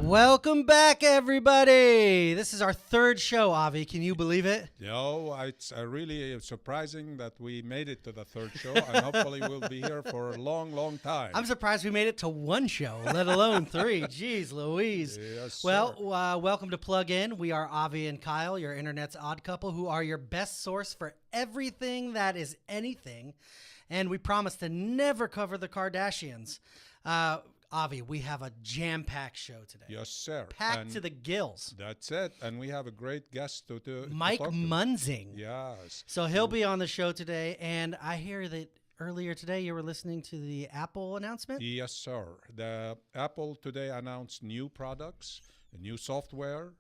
Welcome back, everybody. This is our third show, Avi. Can you believe it? It's really surprising that we made it to the third show, and hopefully we'll be here for a long, long time. I'm surprised we made it to one show, let alone three. Jeez Louise. Yes, Well, sir. welcome to Plug In. We are Avi and Kyle, your internet's odd couple, who are your best source for everything that is anything. And we promise to never cover the Kardashians. Avi, we have a jam-packed show today. Yes, sir. Packed And to the gills. that's it. And we have a great guest to Mike talk to. Munzing. Yes. So he'll be on the show today. And I hear that earlier today you were listening to the Apple announcement? Yes, sir. The Apple today announced new products, new software,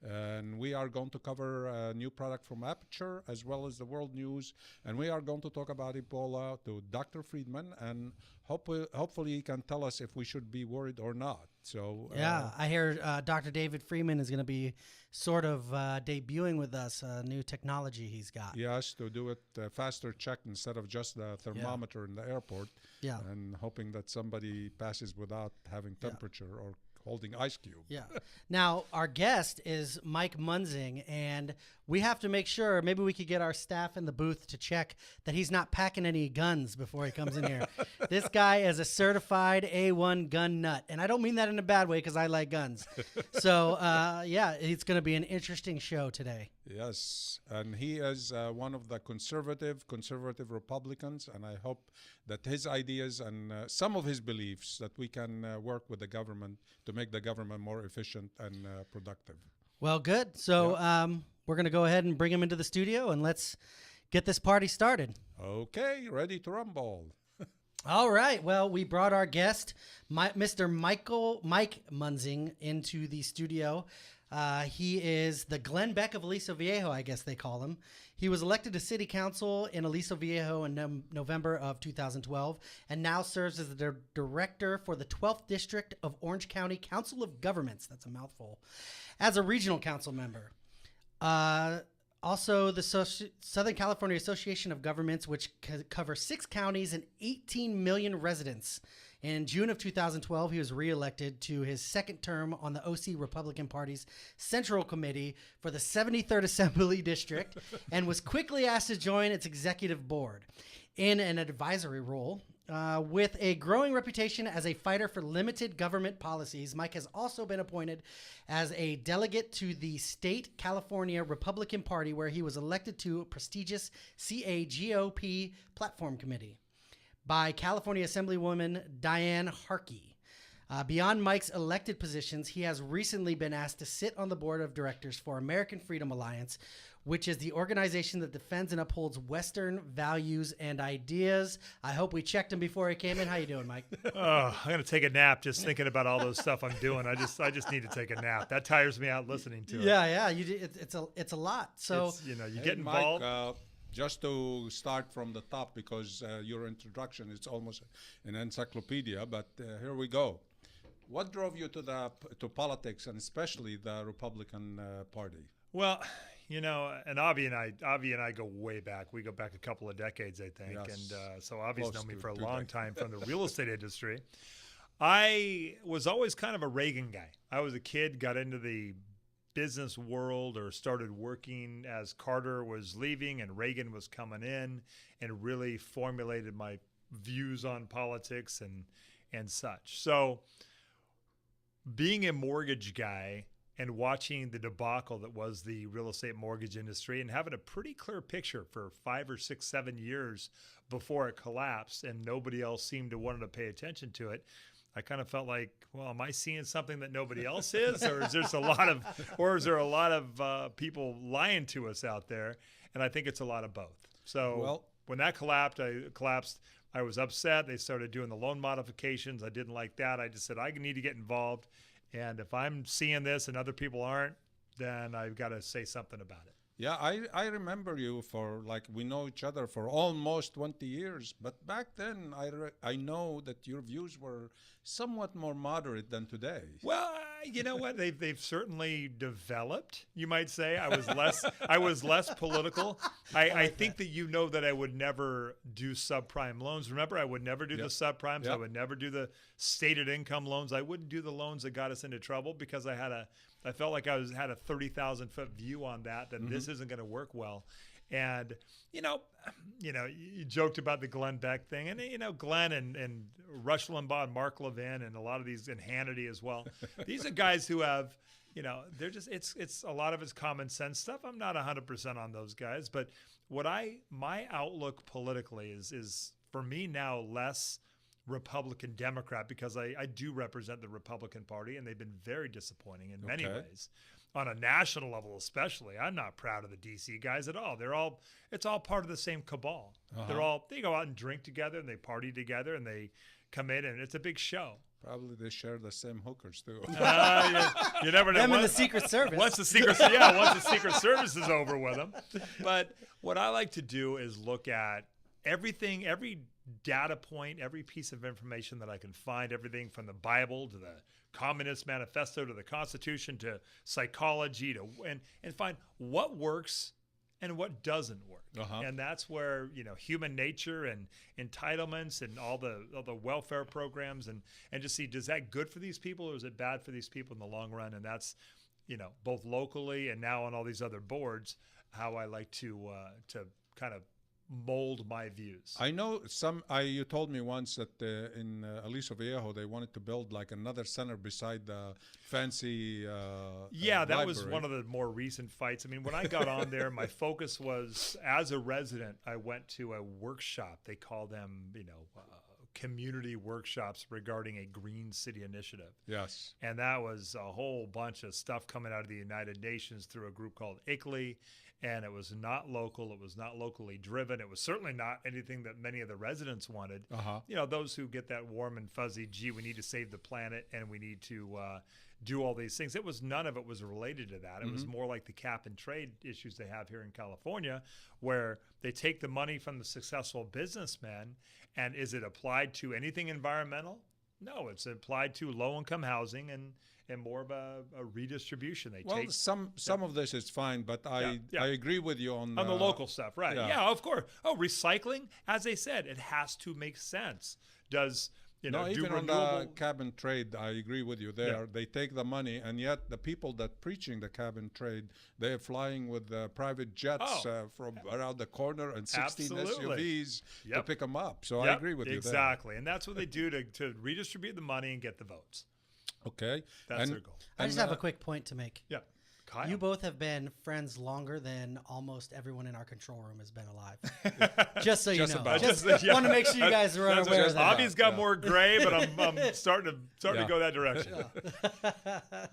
and we are going to cover a new product from Aperture as well as the world news. And we are going to talk about Ebola to Dr. Friedman, and hopefully he can tell us if we should be worried or not. So Yeah, I hear Dr. David Freeman is going to be sort of debuting with us a new technology he's got. yes, to do it faster check instead of just the thermometer in the airport. Yeah. And hoping that somebody passes without having temperature or holding ice cube. Yeah. Now, our guest is Mike Munzing, and we have to make sure maybe we could get our staff in the booth to check that he's not packing any guns before he comes in here. This guy is a certified A1 gun nut, and I don't mean that in a bad way because I like guns. So, yeah, it's going to be an interesting show today. Yes, and he is one of the conservative Republicans, and I hope that his ideas and some of his beliefs that we can work with the government to make the government more efficient and productive. Well, good. So we're going to go ahead and bring him into the studio, and let's get this party started. Okay, ready to rumble. All right. Well, we brought our guest, Mr. Mike Munzing, into the studio. He is the Glenn Beck of Aliso Viejo, I guess they call him. He was elected to city council in Aliso Viejo in November of 2012 and now serves as the director for the 12th District of Orange County Council of Governments. That's a mouthful. As a regional council member. Also, the Southern California Association of Governments, which covers 6 counties and 18 million residents. In June of 2012, he was reelected to his second term on the OC Republican Party's Central Committee for the 73rd Assembly District and was quickly asked to join its executive board in an advisory role. With a growing reputation as a fighter for limited government policies, Mike has also been appointed as a delegate to the state California Republican Party, where he was elected to a prestigious CAGOP platform committee by California Assemblywoman Diane Harkey. Beyond Mike's elected positions, he has recently been asked to sit on the board of directors for American Freedom Alliance, which is the organization that defends and upholds Western values and ideas. I hope we checked him before he came in. How you doing, Mike? I'm gonna take a nap just thinking about all those stuff I'm doing. I just need to take a nap. That tires me out listening to it. Yeah. It's a lot. So You Hey, get involved. Mike, just to start from the top, because your introduction is almost an encyclopedia, but here we go. What drove you to politics, and especially the Republican Party? Well, and Avi and I go way back. We go back a couple of decades, I think. Yes. And so Avi's Close known me to for a 2 long decades. time from the real estate industry. I was always kind of a Reagan guy. I was a kid, got into the business world or started working as Carter was leaving and Reagan was coming in, and really formulated my views on politics and such. So being a mortgage guy and watching the debacle that was the real estate mortgage industry and having a pretty clear picture for 5 or 6, 7 years before it collapsed and nobody else seemed to want to pay attention to it, I kind of felt like, well, am I seeing something that nobody else is, or is there a lot of people lying to us out there? And I think it's a lot of both. So when that collapsed, I was upset. They started doing the loan modifications. I didn't like that. I just said, I need to get involved. And if I'm seeing this and other people aren't, then I've got to say something about it. Yeah, I remember you for like we know each other for almost 20 years, but back then I know that your views were somewhat more moderate than today. Well, you know what? They've certainly developed. You might say I was less political. I think that you know that I would never do subprime loans. Remember, I would never do the subprimes. I would never do the stated income loans. I wouldn't do the loans that got us into trouble because I felt like had a 30,000-foot view on that this isn't going to work well. And, you joked about the Glenn Beck thing, and, Glenn and Rush Limbaugh and Mark Levin and a lot of these, and Hannity as well. These are guys who have, they're just, it's a lot of it's common sense stuff. I'm not 100% on those guys, but my outlook politically is for me now less Republican Democrat, because I do represent the Republican Party, and they've been very disappointing in many ways. On a national level, especially, I'm not proud of the DC guys at all. It's all part of the same cabal. They go out and drink together and they party together and they come in and it's a big show. Probably they share the same hookers too. You never know. Them in the Secret Service. Once the Secret Service is over with them. But what I like to do is look at everything, every data point, every piece of information that I can find, everything from the Bible to the Communist Manifesto to the Constitution to psychology and find what works and what doesn't work. And that's where, human nature and entitlements and all the welfare programs and just see, does that good for these people or is it bad for these people in the long run? And that's, both locally and now on all these other boards, how I like to kind of mold my views. I know you told me once that in Aliso Viejo they wanted to build like another center beside the fancy that library. Was one of the more recent fights. I mean, when I got on there, my focus was, as a resident, I went to a workshop. They call them, community workshops regarding a green city initiative. Yes. And that was a whole bunch of stuff coming out of the United Nations through a group called ICLEI. And it was not local. It was not locally driven. It was certainly not anything that many of the residents wanted. Those who get that warm and fuzzy, gee, we need to save the planet and we need to do all these things. None of it was related to that. It was more like the cap and trade issues they have here in California, where they take the money from the successful businessmen, and is it applied to anything environmental? No, it's applied to low-income housing and more of a redistribution. Some of this is fine, but I agree with you on the local stuff, right? Yeah, of course. Oh, recycling, as I said, it has to make sense. Does even on the cabin trade, I agree with you there. They take the money, and yet the people that preaching the cabin trade, they're flying with private jets from around the corner and 16 SUVs to pick them up. So I agree with you there. Exactly, and that's what they do to redistribute the money and get the votes. Okay. That's their goal. I just have a quick point to make. Yeah. Kyle. You both have been friends longer than almost everyone in our control room has been alive. Just so you know. Just want to make sure you guys are aware of that. Bobby's got more gray, but I'm starting to go that direction.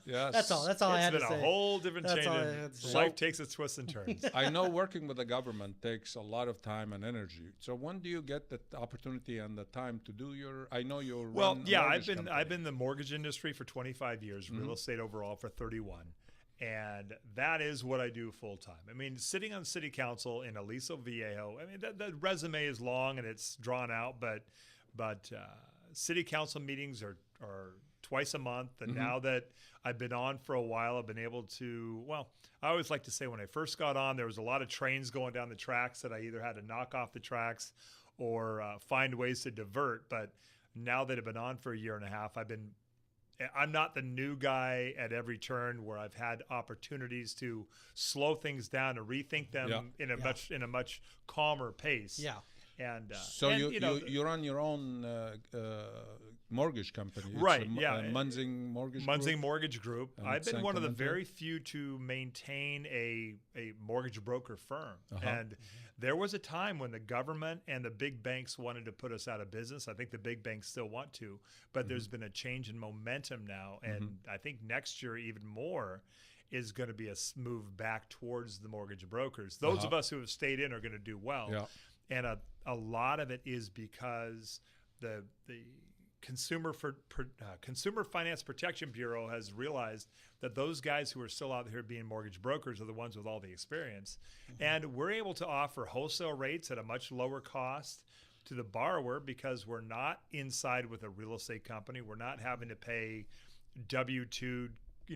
Yes. That's all I had to say. It's been a whole different change. Life takes its twists and turns. I know working with the government takes a lot of time and energy. So when do you get the opportunity and the time to do I know you're I've been in the mortgage industry for 25 years, real estate overall for 31. And that is what I do full time. I mean, sitting on city council in Aliso Viejo, I mean, the resume is long and it's drawn out, but city council meetings are twice a month. And now that I've been on for a while, I've been able to, I always like to say when I first got on, there was a lot of trains going down the tracks that I either had to knock off the tracks or find ways to divert. But now that I've been on for a year and a half, I'm not the new guy at every turn, where I've had opportunities to slow things down and rethink them in a much calmer pace. Yeah. And so you're on your own mortgage company, right? Munzing Mortgage Group. And I've been one of the very few to maintain a mortgage broker firm, and there was a time when the government and the big banks wanted to put us out of business. I think the big banks still want to, but there's been a change in momentum now, and I think next year even more is going to be a move back towards the mortgage brokers. Those of us who have stayed in are going to do well. And a lot of it is because the Consumer Finance Protection Bureau has realized that those guys who are still out here being mortgage brokers are the ones with all the experience. And we're able to offer wholesale rates at a much lower cost to the borrower because we're not inside with a real estate company. We're not having to pay W-2,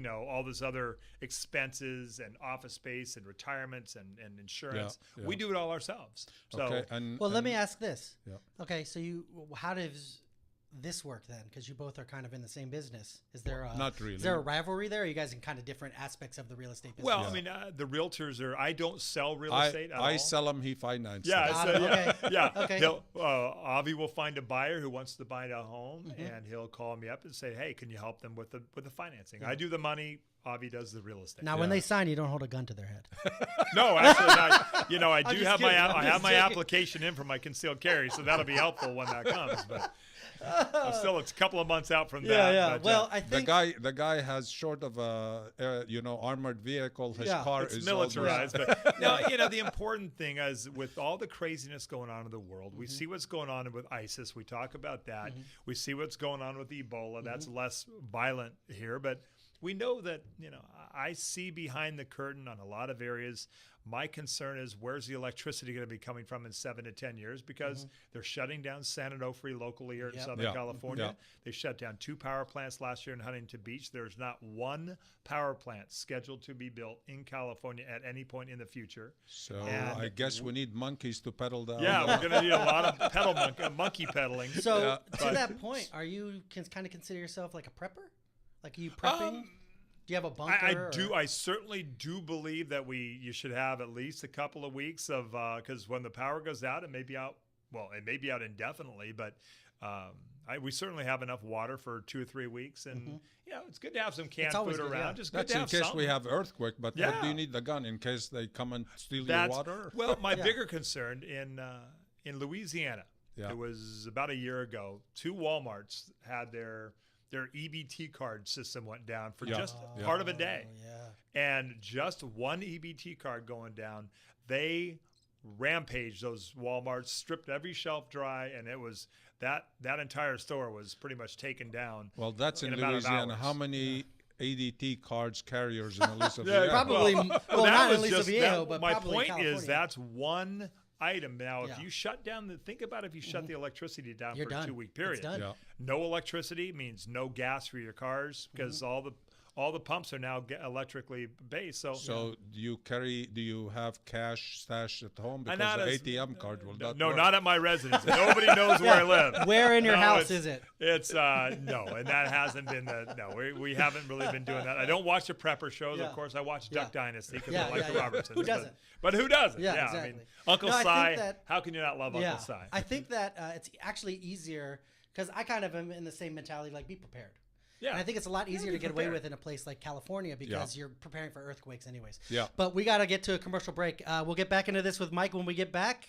all this other expenses and office space and retirements and insurance. Yeah. We do it all ourselves. Okay. So Let me ask this. Yeah. Okay, so how does this work then? Because you both are kind of in the same business. Is there not really. Is there a rivalry there? Or are you guys in kind of different aspects of the real estate business? Well, I mean, the realtors are. I don't sell real estate at all. I sell them. He finances. Yeah, Got so, it. yeah, Okay. yeah. Okay. Avi will find a buyer who wants to buy a home, and he'll call me up and say, "Hey, can you help them with the financing?" Yeah. I do the money. Avi does the real estate. Now, when they sign, you don't hold a gun to their head. No, actually, not. I I'm do just have kidding. I have my application in for my concealed carry, so that'll be helpful when that comes. But I'm still a couple of months out from that. Yeah. But, Well, I think the guy has short of a armored vehicle. His car it's is militarized. But no, the important thing is with all the craziness going on in the world, we see what's going on with ISIS. We talk about that. We see what's going on with Ebola. That's less violent here, but we know that, I see behind the curtain on a lot of areas. My concern is where's the electricity going to be coming from in 7 to 10 years? Because they're shutting down San Onofre locally here in Southern California. Yeah. They shut down 2 power plants last year in Huntington Beach. There's not one power plant scheduled to be built in California at any point in the future. So And I guess we need monkeys to pedal down. Yeah, we're going to need a lot of monkey pedaling. so. To that point, are you kind of consider yourself like a prepper? Like, are you prepping? Do you have a bunker? I certainly do believe that you should have at least a couple of weeks of because when the power goes out, it may be out. Well, it may be out indefinitely, but we certainly have enough water for 2 or 3 weeks, and it's good to have some canned food good, around. yeah. Just good That's to in have case something. we have earthquake. But what do Yeah. you need the gun in case they come and steal your water? Well, my bigger concern in Louisiana, Yeah. it was about a year ago. 2 Walmarts had their EBT card system went down for just part of a day. And just one EBT card going down, they rampaged those Walmarts, stripped every shelf dry, and it was that entire store was pretty much taken down. Well, that's in a matter of Louisiana. hours. How many ADT cards carriers in Aliso Yeah, Viejo? Probably, Well, well, that not was at Aliso just Viejo, but my probably point California. is that's one item. Now, Yeah. if you shut down think about if you shut the electricity down You're for done. a 2-week It's period. done. Yeah. No electricity means no gas for your cars because all the pumps are now electrically based. So do you have cash stashed at home? Because not the as- ATM card will not no, work. not at my residence. Nobody knows where I live. Where in your No, house is it? It's no, and that hasn't been we haven't really been doing that. I don't watch the prepper shows. Yeah. Of course, I watch Duck Dynasty because Yeah, I like the Robertsons. Who doesn't? But who doesn't? Yeah, I mean, exactly. Uncle No, I Si. think that- How can you not love Uncle Si? I think that it's actually easier because I kind of am in the same mentality, like be prepared. Yeah. And I think it's a lot easier be to get away prepared. with in a place like California because you're preparing for earthquakes anyways. Yeah. But we got to get to a commercial break. We'll get back into this with Mike when we get back.